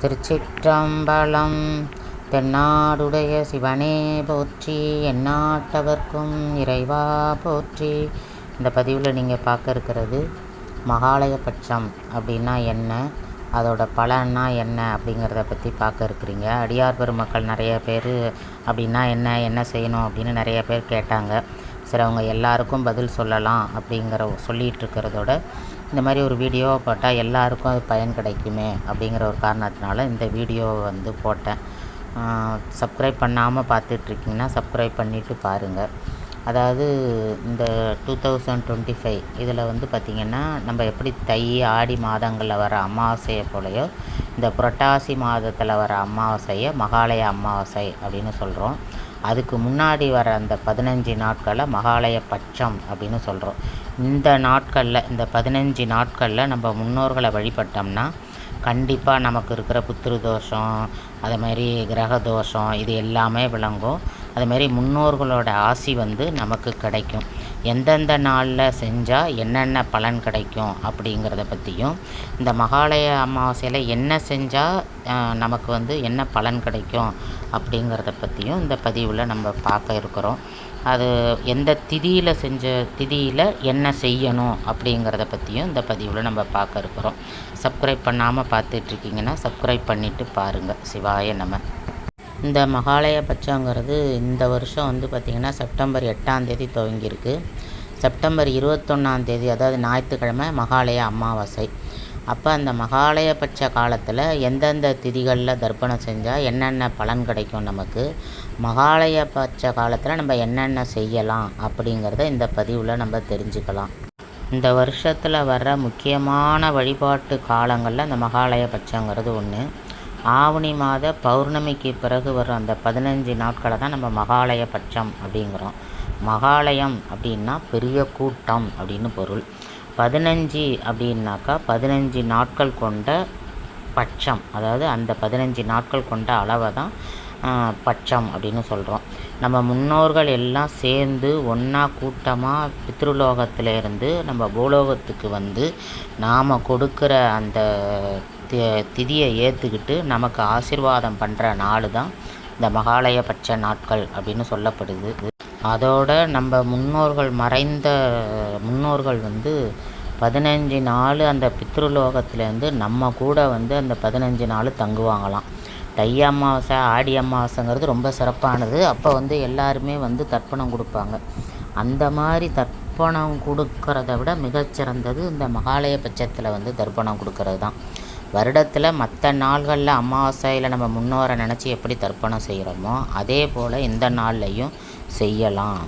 திருச்சிற்றம்பலம். தென்னாடுடைய சிவனே போற்றி, எந்நாட்டவர்க்கும் இறைவா போற்றி. இந்த பதிவில் நீங்கள் பார்க்க இருக்கிறது மகாலய பட்சம் அப்படின்னா என்ன, அதோட பலன்னா என்ன அப்படிங்கிறத பற்றி பார்க்க இருக்கிறீங்க. அடியார் பெருமக்கள் நிறைய பேர் அப்படின்னா என்ன செய்யணும் அப்படின்னு நிறைய பேர் கேட்டாங்க. சரி, அவங்க எல்லாருக்கும் பதில் சொல்லலாம் சொல்லிகிட்டு இருக்கிறதோட இந்த மாதிரி ஒரு வீடியோவை போட்டால் எல்லாருக்கும் அது பயன் கிடைக்குமே அப்படிங்கிற ஒரு காரணத்தினால இந்த வீடியோவை போட்டேன். சப்ஸ்கிரைப் பண்ணாமல் பார்த்துட்ருக்கீங்கன்னா சப்ஸ்கிரைப் பண்ணிவிட்டு பாருங்கள். அதாவது இந்த 2025 இதில் பார்த்திங்கன்னா நம்ம எப்படி தை ஆடி மாதங்களில் வர அமாவாசையை போலையோ இந்த புரட்டாசி மாதத்தில் வர அமாவாசையை மகாலய அமாவாசை அப்படின்னு சொல்கிறோம். அதுக்கு முன்னாடி வர அந்த 15 நாட்களை மகாலய பட்சம் அப்படின்னு சொல்கிறோம். இந்த நாட்களில் இந்த 15 நாட்களில் நம்ம முன்னோர்களை வழிபட்டோம்னா கண்டிப்பாக நமக்கு இருக்கிற புத்திரு தோஷம், அதுமாரி கிரக தோஷம் இது எல்லாமே விளங்கும். அதுமாரி முன்னோர்களோட ஆசி நமக்கு கிடைக்கும். எந்தெந்த நாளில் செஞ்சால் என்னென்ன பலன் கிடைக்கும் அப்படிங்கிறத பற்றியும், இந்த மகாலய அமாவாசையில் என்ன செஞ்சால் நமக்கு என்ன பலன் கிடைக்கும் அப்படிங்கிறத பற்றியும் இந்த பதிவில் நம்ம பார்க்க இருக்கிறோம். அது எந்த திதியில் என்ன செய்யணும் அப்படிங்கிறத பற்றியும் இந்த பதிவில் நம்ம பார்க்க இருக்கிறோம். சப்ஸ்கிரைப் பண்ணாமல் பார்த்துட்ருக்கீங்கன்னா சப்ஸ்கிரைப் பண்ணிவிட்டு பாருங்கள். சிவாய நம. இந்த மகாலய பட்சங்கிறது இந்த வருஷம் பார்த்திங்கன்னா செப்டம்பர் 8ஆம் தேதி துவங்கியிருக்கு. செப்டம்பர் 21ஆம் தேதி அதாவது ஞாயிற்றுக்கிழமை மகாலய அமாவாசை. அப்போ அந்த மகாலய பட்ச காலத்தில் எந்தெந்த திதிகளில் தர்ப்பணம் செஞ்சால் என்னென்ன பலன் கிடைக்கும், நமக்கு மகாலய பட்ச காலத்தில் நம்ம என்னென்ன செய்யலாம் அப்படிங்கிறத இந்த பதிவில் நம்ம தெரிஞ்சுக்கலாம். இந்த வருஷத்தில் வர்ற முக்கியமான வழிபாட்டு காலங்களில் அந்த மகாலய பட்சங்கிறது ஒன்று. ஆவணி மாத பௌர்ணமிக்கு பிறகு வரும் அந்த 15 நாட்களை தான் நம்ம மகாலய பட்சம் அப்படிங்கிறோம். மகாலயம் அப்படின்னா பெரிய கூட்டம் அப்படின்னு பொருள். 15 அப்படின்னாக்கா 15 நாட்கள் கொண்ட பட்சம், அதாவது அந்த 15 நாட்கள் கொண்ட அளவை தான் பட்சம் அப்படின்னு சொல்கிறோம். நம்ம முன்னோர்கள் எல்லாம் சேர்ந்து ஒன்றா கூட்டமாக பித்ருலோகத்திலேருந்து நம்ம பூலோகத்துக்கு நாம் கொடுக்குற அந்த திதியை ஏற்றுக்கிட்டு நமக்கு ஆசீர்வாதம் பண்ணுற நாள் தான் இந்த மகாலய பட்ச நாட்கள் அப்படின்னு சொல்லப்படுது. அதோட நம்ம மறைந்த முன்னோர்கள் 15 நாள் அந்த பித்ருலோகத்துலேருந்து நம்ம கூட அந்த 15 நாள் தங்குவாங்களாம். தை அமாவாசை ஆடி அமாவாசைங்கிறது ரொம்ப சிறப்பானது. அப்போ எல்லாருமே தர்ப்பணம் கொடுப்பாங்க. அந்த மாதிரி தர்ப்பணம் கொடுக்கறத விட மிகச்சிறந்தது இந்த மகாலய பட்சத்தில் தர்ப்பணம் கொடுக்கறது தான். வருடத்தில் மற்ற நாள்களில் அமாவாசையில் நம்ம முன்னோரை நினச்சி எப்படி தர்ப்பணம் செய்கிறோமோ அதே போல் இந்த நாள்லையும் செய்யலாம்.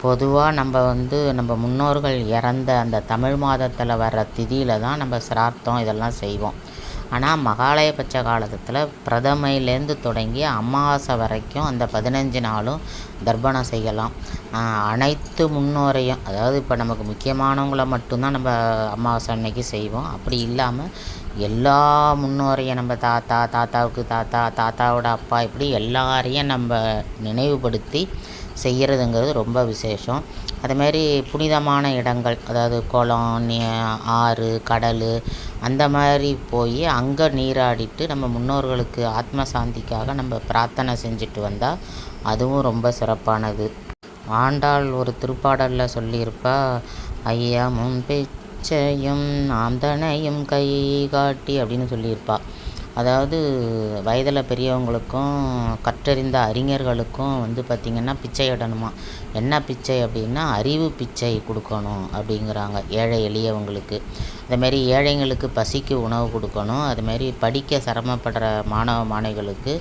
பொதுவாக நம்ம நம்ம முன்னோர்கள் இறந்த அந்த தமிழ் மாதத்தில் வர்ற திதியில் தான் நம்ம சிரார்த்தம் இதெல்லாம் செய்வோம். ஆனால் மகாலய பட்ச காலத்தில் பிரதமையிலேருந்து தொடங்கி அமாவாசை வரைக்கும் அந்த 15 நாளும் தர்ப்பணம் செய்யலாம். அனைத்து முன்னோரையும், அதாவது இப்போ நமக்கு முக்கியமானவங்களை மட்டும்தான் நம்ம அமாவாசை அன்னைக்கு செய்வோம். அப்படி இல்லாமல் எல்லா முன்னோரையும் நம்ம தாத்தாவுக்கு தாத்தாவோட அப்பா இப்படி எல்லாரையும் நம்ம நினைவுபடுத்தி செய்கிறதுங்கிறது ரொம்ப விசேஷம். அதுமாரி புனிதமான இடங்கள், அதாவது குளம், ஆறு, கடல் அந்த மாதிரி போய் அங்கே நீராடிட்டு நம்ம முன்னோர்களுக்கு ஆத்ம சாந்திக்காக நம்ம பிரார்த்தனை செஞ்சுட்டு வந்தால் அதுவும் ரொம்ப சிறப்பானது. ஆண்டாள் ஒரு திருப்பாடலில் சொல்லியிருப்பா, ஐயமும் பிச்சையும் ஆம்தனையும் கை காட்டி அப்படின்னு சொல்லியிருப்பா. அதாவது வயதில் பெரியவங்களுக்கும் கற்றறிந்த அறிஞர்களுக்கும் பார்த்திங்கன்னா பிச்சை இடணுமா. என்ன பிச்சை அப்படின்னா அறிவு பிச்சை கொடுக்கணும் அப்படிங்கிறாங்க ஏழை எளியவங்களுக்கு. அதுமாரி ஏழைங்களுக்கு பசிக்கு உணவு கொடுக்கணும். அதுமாரி படிக்க சிரமப்படுற மாணவ மாணவிகளுக்கு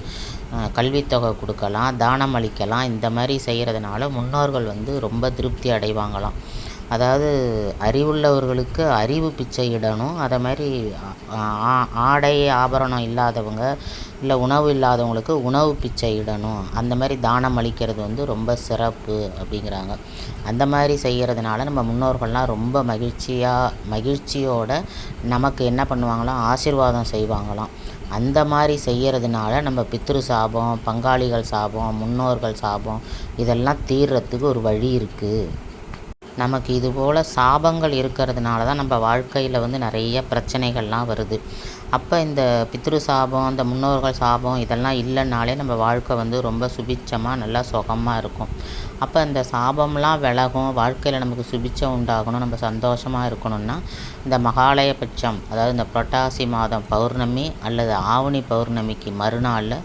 கல்வித்தொகை கொடுக்கலாம், தானம் அளிக்கலாம். இந்த மாதிரி செய்கிறதுனால முன்னோர்கள் ரொம்ப திருப்தி அடைவாங்களாம். அதாவது அறிவுள்ளவர்களுக்கு அறிவு பிச்சை இடணும். அதை மாதிரி ஆடை ஆபரணம் இல்லாதவங்க இல்லை உணவு இல்லாதவங்களுக்கு உணவு பிச்சை இடணும். அந்த மாதிரி தானம் அளிக்கிறது ரொம்ப சிறப்பு அப்படிங்கிறாங்க. அந்த மாதிரி செய்கிறதுனால நம்ம முன்னோர்கள்லாம் ரொம்ப மகிழ்ச்சியோட நமக்கு என்ன பண்ணுவாங்களாம், ஆசீர்வாதம் செய்வாங்களாம். அந்த மாதிரி செய்கிறதுனால நம்ம பித்ரு சாபம், பங்காளிகள் சாபம், முன்னோர்கள் சாபம் இதெல்லாம் தீர்றதுக்கு ஒரு வழி இருக்குது. நமக்கு இதுபோல் சாபங்கள் இருக்கிறதுனால தான் நம்ம வாழ்க்கையில் வந்து நிறைய பிரச்சனைகள்லாம் வருது. அப்போ இந்த பித்ரு சாபம், இந்த முன்னோர்கள் சாபம் இதெல்லாம் இல்லைனாலே நம்ம வாழ்க்கை வந்து ரொம்ப சுபிட்சமாக நல்லா சுகமாக இருக்கும். அப்போ இந்த சாபம்லாம் விலகும், வாழ்க்கையில் நமக்கு சுபிட்சம் உண்டாகணும், நம்ம சந்தோஷமாக இருக்கணும்னா இந்த மகாலயபட்சம், அதாவது இந்த புரட்டாசி மாதம் பௌர்ணமி அல்லது ஆவணி பௌர்ணமிக்கு மறுநாளில்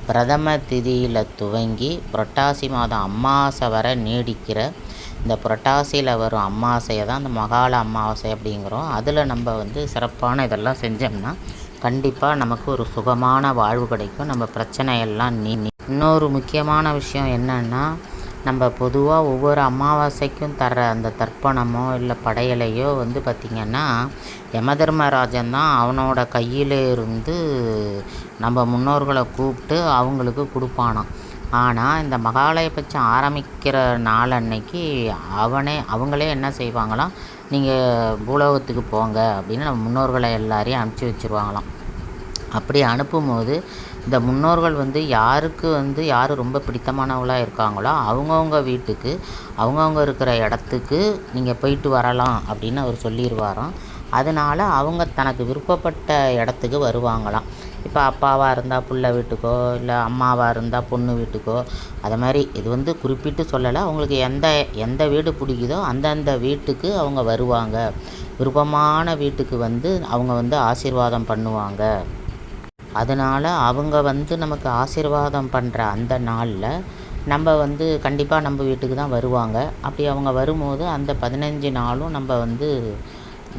பிரதம திதியில் துவங்கி புரட்டாசி மாதம் அமாவாசை வரை நீடிக்கிற இந்த புரட்டாசியில் வரும் அமாவாசையை தான் இந்த மகால அமாவாசை அப்படிங்கிறோம். அதில் நம்ம வந்து சிறப்பான இதெல்லாம் செஞ்சோம்னா கண்டிப்பாக நமக்கு ஒரு சுகமான வாழ்வு கிடைக்கும். நம்ம பிரச்சனையெல்லாம் இன்னொரு முக்கியமான விஷயம் என்னென்னா, நம்ம பொதுவாக ஒவ்வொரு அமாவாசைக்கும் தர அந்த தர்ப்பணமோ இல்லை படையலையோ வந்து பார்த்திங்கன்னா யமதர்மராஜன் தான் அவனோட கையில் இருந்து நம்ம முன்னோர்களை கூப்பிட்டு அவங்களுக்கு கொடுப்பானாம். ஆனால் இந்த மகாலயபட்சம் ஆரம்பிக்கிற நாள் அன்னைக்கு அவங்களே என்ன செய்வாங்களாம், நீங்கள் பூலோகத்துக்கு போங்க அப்படின்னு நம்ம முன்னோர்களை எல்லாரையும் அனுப்பிச்சி வச்சுருவாங்களாம். அப்படி அனுப்பும்போது இந்த முன்னோர்கள் வந்து யார் ரொம்ப பிடித்தமானவங்களாக இருக்காங்களோ அவங்கவுங்க வீட்டுக்கு அவங்கவுங்க இருக்கிற இடத்துக்கு நீங்கள் போயிட்டு வரலாம் அப்படின்னு அவர் சொல்லிடுவாராம். அதனால் அவங்க தனக்கு விருப்பப்பட்ட இடத்துக்கு வருவாங்களாம். இப்போ அப்பாவாக இருந்தால் புள்ள வீட்டுக்கோ, இல்லை அம்மாவாக இருந்தால் பொண்ணு வீட்டுக்கோ, அது மாதிரி இது வந்து குறிப்பிட்டு சொல்லலை. அவங்களுக்கு எந்த வீடு பிடிக்குதோ அந்தந்த வீட்டுக்கு அவங்க வருவாங்க. விருப்பமான வீட்டுக்கு வந்து அவங்க வந்து ஆசீர்வாதம் பண்ணுவாங்க. அதனால் அவங்க வந்து நமக்கு ஆசீர்வாதம் பண்ணுற அந்த நாளில் நம்ம வந்து கண்டிப்பாக நம்ம வீட்டுக்கு தான் வருவாங்க. அப்படி அவங்க வரும்போது அந்த 15 நாளும்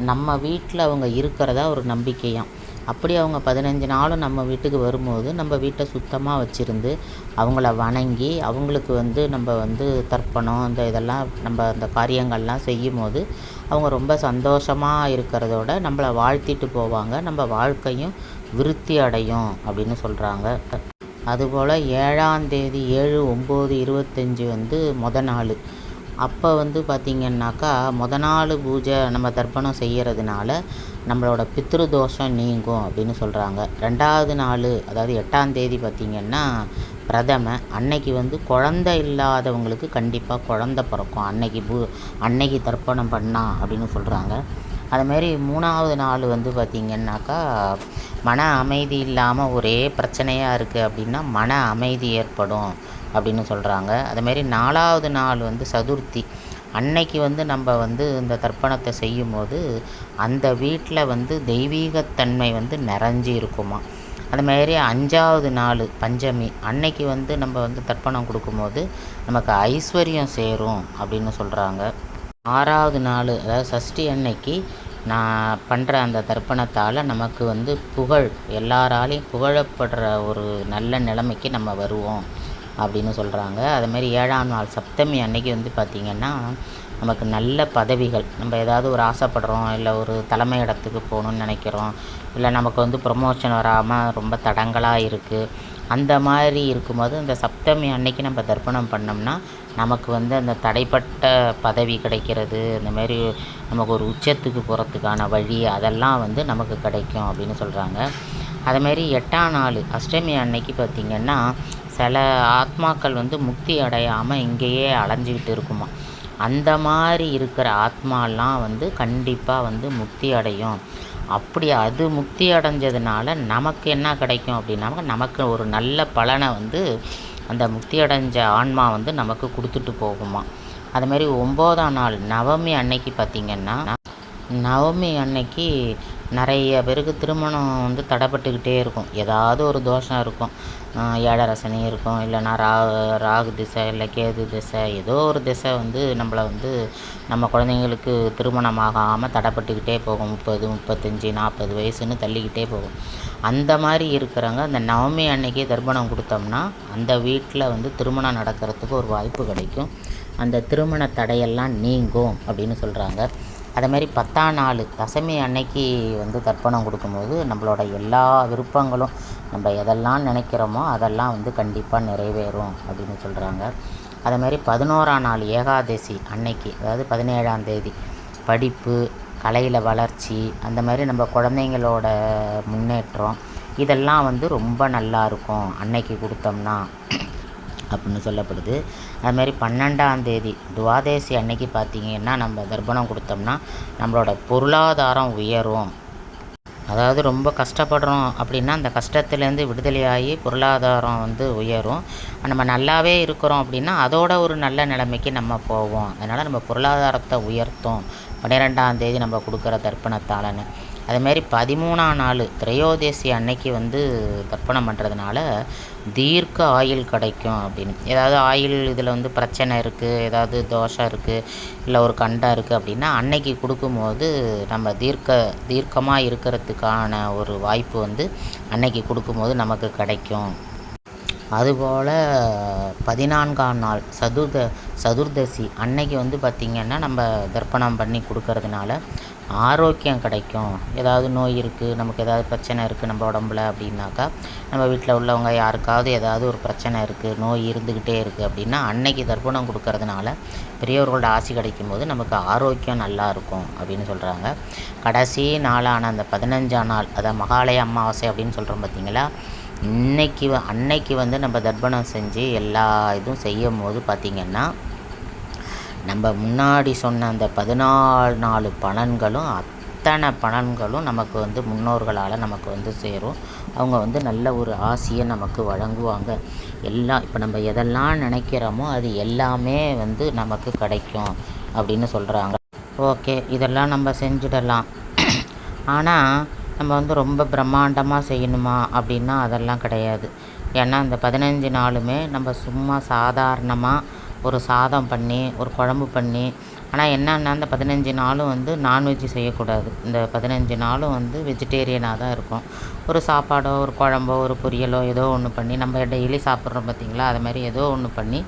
நம்ம வீட்டில் அவங்க இருக்கிறதா ஒரு நம்பிக்கையாம். அப்படி அவங்க 15 நாளும் நம்ம வீட்டுக்கு வரும்போது நம்ம வீட்டை சுத்தமாக வச்சுருந்து அவங்கள வணங்கி அவங்களுக்கு வந்து நம்ம வந்து தர்ப்பணம் இதெல்லாம் நம்ம அந்த காரியங்கள்லாம் செய்யும்போது அவங்க ரொம்ப சந்தோஷமாக இருக்கிறதோட நம்மளை வாழ்த்திட்டு போவாங்க. நம்ம வாழ்க்கையும் விருத்தி அடையும் அப்படின்னு சொல்கிறாங்க. அதுபோல் 7ஆம் தேதி 7/9/25 வந்து நாள். அப்போ வந்து பார்த்திங்கன்னாக்கா நாள் பூஜை நம்ம தர்ப்பணம் செய்கிறதுனால நம்மளோட பித்ரு தோஷம் நீங்கும் அப்படின்னு சொல்கிறாங்க. 2ஆவது நாள் அதாவது 8ஆம் தேதி பார்த்திங்கன்னா பிரதம அன்னைக்கு வந்து குழந்தை இல்லாதவங்களுக்கு கண்டிப்பாக குழந்தை பிறக்கும் அன்னைக்கு தர்ப்பணம் பண்ணா அப்படின்னு சொல்கிறாங்க. அதுமாரி 3ஆவது நாள் வந்து பார்த்திங்கன்னாக்கா மன அமைதி இல்லாமல் ஒரே பிரச்சனையாக இருக்குது அப்படின்னா மன அமைதி ஏற்படும் அப்படின்னு சொல்கிறாங்க. அதுமாரி 4ஆவது நாள் வந்து சதுர்த்தி அன்னைக்கு வந்து நம்ம வந்து இந்த தர்ப்பணத்தை செய்யும்போது அந்த வீட்டில் வந்து தெய்வீகத்தன்மை வந்து நிறைஞ்சி இருக்குமா. அதுமாரி 5ஆவது நாள் பஞ்சமி அன்னைக்கு வந்து நம்ம வந்து தர்ப்பணம் கொடுக்கும்போது நமக்கு ஐஸ்வர்யம் சேரும் அப்படின்னு சொல்கிறாங்க. 6ஆவது நாள் அதாவது சஷ்டி அன்னைக்கு நான் பண்ணுற அந்த தர்ப்பணத்தால் நமக்கு வந்து எல்லாராலையும் புகழப்படுற ஒரு நல்ல நிலைமைக்கு நம்ம வருவோம் அப்படின்னு சொல்கிறாங்க. அதுமாரி 7ஆம் நாள் சப்தமி அன்னைக்கு வந்து பார்த்திங்கன்னா நமக்கு நல்ல பதவிகள், நம்ம ஏதாவது ஒரு ஆசைப்படுறோம், இல்லை ஒரு தலைமை இடத்துக்கு போகணுன்னு நினைக்கிறோம், இல்லை நமக்கு வந்து ப்ரொமோஷன் வராமல் ரொம்ப தடங்கலாக இருக்குது, அந்த மாதிரி இருக்கும்போது அந்த சப்தமி அன்னைக்கு நம்ம தர்ப்பணம் பண்ணோம்னா நமக்கு வந்து அந்த தடைப்பட்ட பதவி கிடைக்கிறது, இந்தமாரி நமக்கு ஒரு உச்சத்துக்கு போகிறதுக்கான வழி அதெல்லாம் வந்து நமக்கு கிடைக்கும் அப்படின்னு சொல்கிறாங்க. அதுமாரி 8ஆம் நாள் அஷ்டமி அன்னைக்கு பார்த்திங்கன்னா சில ஆத்மாக்கள் வந்து முக்தி அடையாமல் இங்கேயே அலைஞ்சிக்கிட்டு இருக்குமா. அந்த மாதிரி இருக்கிற ஆத்மாலாம் வந்து கண்டிப்பாக வந்து முக்தி அடையும். அப்படி அது முக்தி அடைஞ்சதுனால நமக்கு என்ன கிடைக்கும் அப்படின்னா நமக்கு ஒரு நல்ல பலனை வந்து அந்த முக்தி அடைஞ்ச ஆன்மா வந்து நமக்கு கொடுத்துட்டு போகுமா. அதுமாரி 9ஆம் நாள் நவமி அன்னைக்கு பார்த்திங்கன்னா நவமி அன்னைக்கு நிறைய பேருக்கு திருமணம் வந்து தடைப்பட்டுக்கிட்டே இருக்கும். ஏதாவது ஒரு தோஷம் இருக்கும், ஏழரை சனி இருக்கும், இல்லைன்னா ராகு திசை, இல்லை கேது திசை, ஏதோ ஒரு திசை வந்து நம்மளை வந்து நம்ம குழந்தைங்களுக்கு திருமணம் ஆகாமல் தடைப்பட்டுக்கிட்டே போகும். 30, 35, 40 வயசுன்னு தள்ளிக்கிட்டே போகும். அந்த மாதிரி இருக்கிறவங்க அந்த நவமி அன்னைக்கே தர்ப்பணம் கொடுத்தோம்னா அந்த வீட்டில் வந்து திருமணம் நடக்கிறதுக்கு ஒரு வாய்ப்பு கிடைக்கும். அந்த திருமண தடையெல்லாம் நீங்கும் அப்படின்னு சொல்கிறாங்க. அதேமாரி 10ஆம் நாள் தசமி அன்னைக்கு வந்து தர்ப்பணம் கொடுக்கும்போது நம்மளோட எல்லா விருப்பங்களும் நம்ம எதெல்லாம் நினைக்கிறோமோ அதெல்லாம் வந்து கண்டிப்பாக நிறைவேறும் அப்படின்னு சொல்கிறாங்க. அதேமாரி 11ஆம் நாள் ஏகாதசி அன்னைக்கு அதாவது 17ஆம் தேதி படிப்பு, கலையில் வளர்ச்சி, அந்த மாதிரி நம்ம குழந்தைங்களோட முன்னேற்றம் இதெல்லாம் வந்து ரொம்ப நல்லா இருக்கும் அன்னைக்கு கொடுத்தோம்னா. அப்படின்னு சொல்லப்படுது. அதுமாரி 12ஆம் தேதி துவாதசி அன்னைக்கு பார்த்திங்கன்னா நம்ம தர்ப்பணம் கொடுத்தோம்னா நம்மளோட பொருளாதாரம் உயரும். அதாவது ரொம்ப கஷ்டப்படுறோம் அப்படின்னா அந்த கஷ்டத்துலேருந்து விடுதலையாகி பொருளாதாரம் உயரும். நம்ம நல்லாவே இருக்கிறோம் அப்படின்னா அதோட ஒரு நல்ல நிலைமைக்கு நம்ம போவோம். அதனால் நம்ம பொருளாதாரத்தை உயர்த்தும் 12ஆம் தேதி நம்ம கொடுக்குற தர்ப்பணத்தாலன்னு. அதுமாரி 13ஆம் நாள் திரையோதசி அன்னைக்கு தர்ப்பணம் பண்ணுறதுனால தீர்க்க ஆயுள் கிடைக்கும் அப்படின்னு. ஏதாவது ஆயுள் இதில் பிரச்சனை இருக்குது, ஏதாவது தோஷம் இருக்குது, இல்லை ஒரு கண்டம் இருக்குது அப்படின்னா அன்னைக்கு கொடுக்கும்போது நம்ம தீர்க்கமாக இருக்கிறதுக்கான ஒரு வாய்ப்பு அன்னைக்கு கொடுக்கும்போது நமக்கு கிடைக்கும். அதுபோல் 14ஆம் நாள் சதுர்தசி அன்னைக்கு பார்த்திங்கன்னா நம்ம தர்ப்பணம் பண்ணி கொடுக்கறதுனால ஆரோக்கியம் கிடைக்கும். ஏதாவது நோய் இருக்குது, நமக்கு ஏதாவது பிரச்சனை இருக்குது நம்ம உடம்புல அப்படின்னாக்கா, நம்ம வீட்டில் உள்ளவங்க யாருக்காவது ஏதாவது ஒரு பிரச்சனை இருக்குது, நோய் இருந்துக்கிட்டே இருக்குது அப்படின்னா அன்னைக்கு தர்ப்பணம் கொடுக்கறதுனால பெரியவர்களோட ஆசி கிடைக்கும்போது நமக்கு ஆரோக்கியம் நல்லா இருக்கும் அப்படின்னு சொல்கிறாங்க. கடைசி நாளான அந்த 15ஆம் நாள், அதாவது மகாலய அமாவாசை அப்படின்னு சொல்கிறோம் பார்த்திங்களா, அன்னைக்கு நம்ம தர்ப்பணம் செஞ்சு எல்லா இதுவும் செய்யும் போது பார்த்திங்கன்னா நம்ம முன்னாடி சொன்ன அந்த 14 பலன்களும் அத்தனை பலன்களும் நமக்கு முன்னோர்களால் நமக்கு சேரும். அவங்க நல்ல ஒரு ஆசியை நமக்கு வழங்குவாங்க. எல்லாம் இப்போ நம்ம எதெல்லாம் நினைக்கிறோமோ அது எல்லாமே நமக்கு கிடைக்கும் அப்படின்னு சொல்கிறாங்க. ஓகே, இதெல்லாம் நம்ம செஞ்சிடலாம். ஆனால் நம்ம ரொம்ப பிரம்மாண்டமாக செய்யணுமா அப்படின்னா அதெல்லாம் கிடையாது. ஏன்னா இந்த 15 நாளுமே நம்ம சும்மா சாதாரணமாக ஒரு சாதம் பண்ணி ஒரு குழம்பு பண்ணி, ஆனால் என்னென்னா இந்த 15 நாளும் நான்வெஜ் செய்யக்கூடாது. இந்த 15 நாளும் வெஜிடேரியனாக தான் இருக்கும். ஒரு சாப்பாடோ ஒரு குழம்போ ஒரு பொரியலோ ஏதோ ஒன்று பண்ணி நம்ம டெய்லி சாப்பிட்றோம் பார்த்திங்களா, அது மாதிரி ஏதோ ஒன்று பண்ணி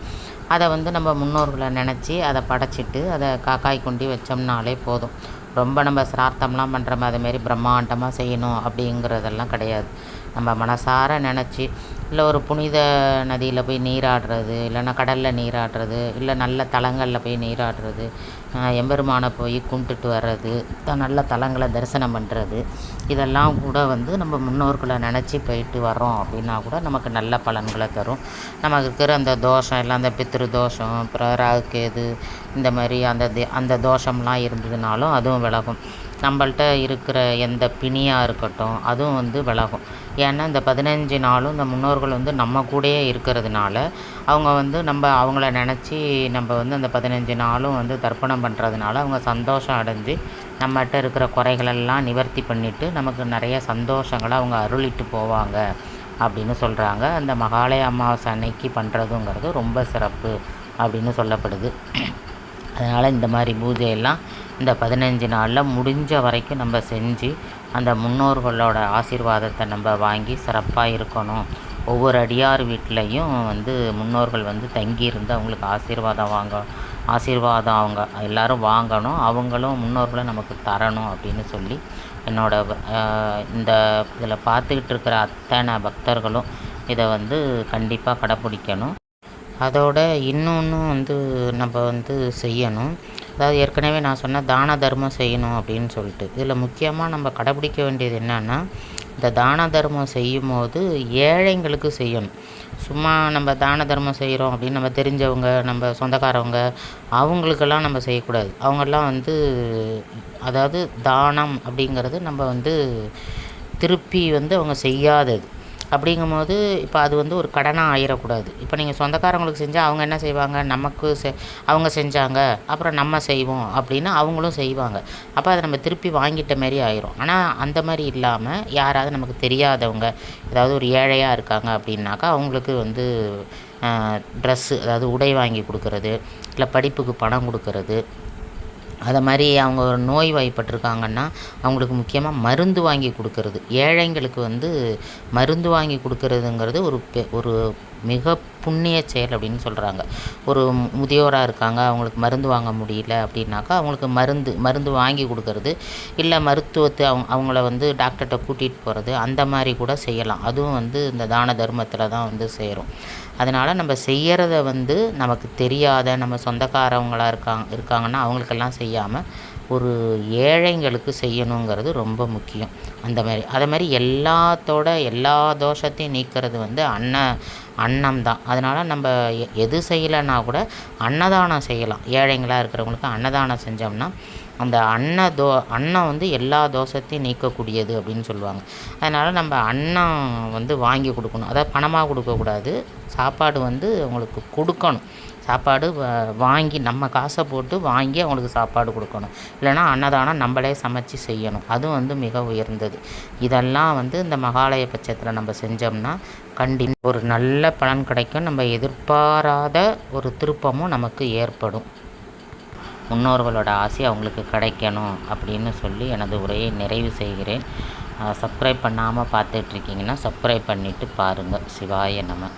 அதை நம்ம முன்னோர்களை நினச்சி அதை படைச்சிட்டு அதை காக்காய் கொண்டு வச்சோம்னாலே போதும். ரொம்ப நம்ம சிரார்த்தம்லாம் பண்ணுறோம் அதுமாரி பிரம்மாண்டமாக செய்யணும் அப்படிங்கிறதெல்லாம் கிடையாது. நம்ம மனசார நினச்சி, இல்லை ஒரு புனித நதியில் போய் நீராடுறது, இல்லைன்னா கடலில் நீராடுறது, இல்லை நல்ல தலங்களில் போய் நீராடுறது, எம்பெருமானை போய் கும்பிட்டுட்டு வர்றது, நல்ல தலங்களை தரிசனம் பண்ணுறது, இதெல்லாம் கூட நம்ம முன்னோர்களை நினச்சி போயிட்டு வரோம் அப்படின்னா கூட நமக்கு நல்ல பலன்களை தரும். நமக்கு இருக்கிற அந்த தோஷம் எல்லாம், அந்த பித்ரு தோஷம், அப்புறம் ராகு கேது இந்த மாதிரி அந்த தோஷம்லாம் இருந்ததுனாலும் அதுவும் விலகும். நம்மள்ட்ட இருக்கிற எந்த பிணியாக இருக்கட்டும் அதுவும் விலகும். ஏன்னா இந்த 15 நாளும் இந்த முன்னோர்கள் நம்ம கூடயே இருக்கிறதுனால அவங்க நம்ம அவங்கள நினச்சி நம்ம அந்த 15 நாளும் தர்ப்பணம் பண்ணுறதுனால அவங்க சந்தோஷம் அடைஞ்சு நம்மகிட்ட இருக்கிற குறைகளெல்லாம் நிவர்த்தி பண்ணிவிட்டு நமக்கு நிறைய சந்தோஷங்களை அவங்க அருளிட்டு போவாங்க அப்படின்னு சொல்கிறாங்க. அந்த மகாலய அமாவாசை அன்னைக்கு பண்ணுறதுங்கிறது ரொம்ப சிறப்பு அப்படின்னு சொல்லப்படுது. அதனால் இந்த மாதிரி பூஜையெல்லாம் இந்த 15 நாளில் முடிஞ்ச வரைக்கும் நம்ம செஞ்சு அந்த முன்னோர்களோட ஆசீர்வாதத்தை நம்ம வாங்கி சிறப்பாக இருக்கணும். ஒவ்வொரு அடியார் வீட்லேயும் முன்னோர்கள் தங்கியிருந்து அவங்களுக்கு ஆசீர்வாதம் அவங்க எல்லோரும் வாங்கணும், அவங்களும் முன்னோர்களும் நமக்கு தரணும் அப்படின்னு சொல்லி இந்த இதில் பார்த்துக்கிட்டு இருக்கிற அத்தனை பக்தர்களும் இதை கண்டிப்பாக கடைப்பிடிக்கணும். அதோட இன்னொன்றும் நம்ம செய்யணும். அதாவது ஏற்கனவே நான் சொன்ன தான தர்மம் செய்யணும் அப்படின்னு சொல்லிட்டு, இதில் முக்கியமாக நம்ம கடைப்பிடிக்க வேண்டியது என்னென்னா, இந்த தான தர்மம் செய்யும்போது ஏழைங்களுக்கு செய்யணும். சும்மா நம்ம தான தர்மம் செய்கிறோம் அப்படின்னு நம்ம தெரிஞ்சவங்க, நம்ம சொந்தக்காரவங்க, அவங்களுக்கெல்லாம் நம்ம செய்யக்கூடாது. அவங்கெல்லாம் அதாவது தானம் அப்படிங்கிறது நம்ம திருப்பி அவங்க செய்யாதது. அப்படிங்கும்போது இப்போ அது ஒரு கடனாக ஆயிடக்கூடாது. இப்போ நீங்கள் சொந்தக்காரங்களுக்கு செஞ்சால் அவங்க என்ன செய்வாங்க, நமக்கு அவங்க செஞ்சாங்க அப்புறம் நம்ம செய்வோம் அப்படின்னு அவங்களும் செய்வாங்க. அப்போ அதை நம்ம திருப்பி வாங்கிட்ட மாரி ஆயிரும். ஆனால் அந்த மாதிரி இல்லாமல் யாராவது நமக்கு தெரியாதவங்க, ஏதாவது ஒரு ஏழையாக இருக்காங்க அப்படின்னாக்கா அவங்களுக்கு ட்ரெஸ்ஸு, அதாவது உடை வாங்கி கொடுக்கறது, இல்லை படிப்புக்கு பணம் கொடுக்கறது, அதை மாதிரி அவங்க ஒரு நோய்வாய்ப்பட்டிருக்காங்கன்னா அவங்களுக்கு முக்கியமாக மருந்து வாங்கி கொடுக்கறது. ஏழைங்களுக்கு மருந்து வாங்கி கொடுக்கறதுங்கிறது ஒரு மிக புண்ணிய செயல் அப்படின்னு சொல்கிறாங்க. ஒரு முதியோராக இருக்காங்க, அவங்களுக்கு மருந்து வாங்க முடியல அப்படின்னாக்கா அவங்களுக்கு மருந்து வாங்கி கொடுக்கறது, இல்லை மருத்துவத்தை அவங்கள டாக்டர்கிட்ட கூட்டிகிட்டு போகிறது, அந்த மாதிரி கூட செய்யலாம். அதுவும் இந்த தான தர்மத்தில் தான் சேரும். அதனால் நம்ம செய்கிறத நமக்கு தெரியாத நம்ம சொந்தக்காரவங்களாக இருக்காங்கன்னா அவங்களுக்கெல்லாம் செய்யாமல் ஒரு ஏழைங்களுக்கு செய்யணுங்கிறது ரொம்ப முக்கியம். அதை மாதிரி எல்லா தோஷத்தையும் நீக்கிறது அன்னம் தான். அதனால் நம்ம எது செய்யலைன்னா கூட அன்னதானம் செய்யலாம். ஏழைங்களாக இருக்கிறவங்களுக்கு அன்னதானம் செஞ்சோம்னா அந்த அன்னம் வந்து எல்லா தோஷத்தையும் நீக்கக்கூடியது அப்படின்னு சொல்லுவாங்க. அதனால் நம்ம அன்னம் வந்து வாங்கி கொடுக்கணும். அதாவது பணமாக கொடுக்கக்கூடாது, சாப்பாடு வந்து அவங்களுக்கு கொடுக்கணும். சாப்பாடு வாங்கி நம்ம காசை போட்டு வாங்கி அவங்களுக்கு சாப்பாடு கொடுக்கணும். இல்லைனா அன்னதானம் நம்மளே சமைச்சு செய்யணும். அதுவும் வந்து மிக உயர்ந்தது. இதெல்லாம் வந்து இந்த மகாலய பட்சத்தில் நம்ம செஞ்சோம்னா ஒரு நல்ல பலன் கிடைக்கும். நம்ம எதிர்பாராத ஒரு திருப்பமும் நமக்கு ஏற்படும். முன்னோர்களோட ஆசை அவங்களுக்கு கிடைக்கணும் அப்படின்னு சொல்லி எனது உரையை நிறைவு செய்கிறேன். சப்ஸ்கிரைப் பண்ணாமல் பார்த்துட்ருக்கீங்கன்னா சப்ஸ்கிரைப் பண்ணிவிட்டு பாருங்கள். சிவாய நம.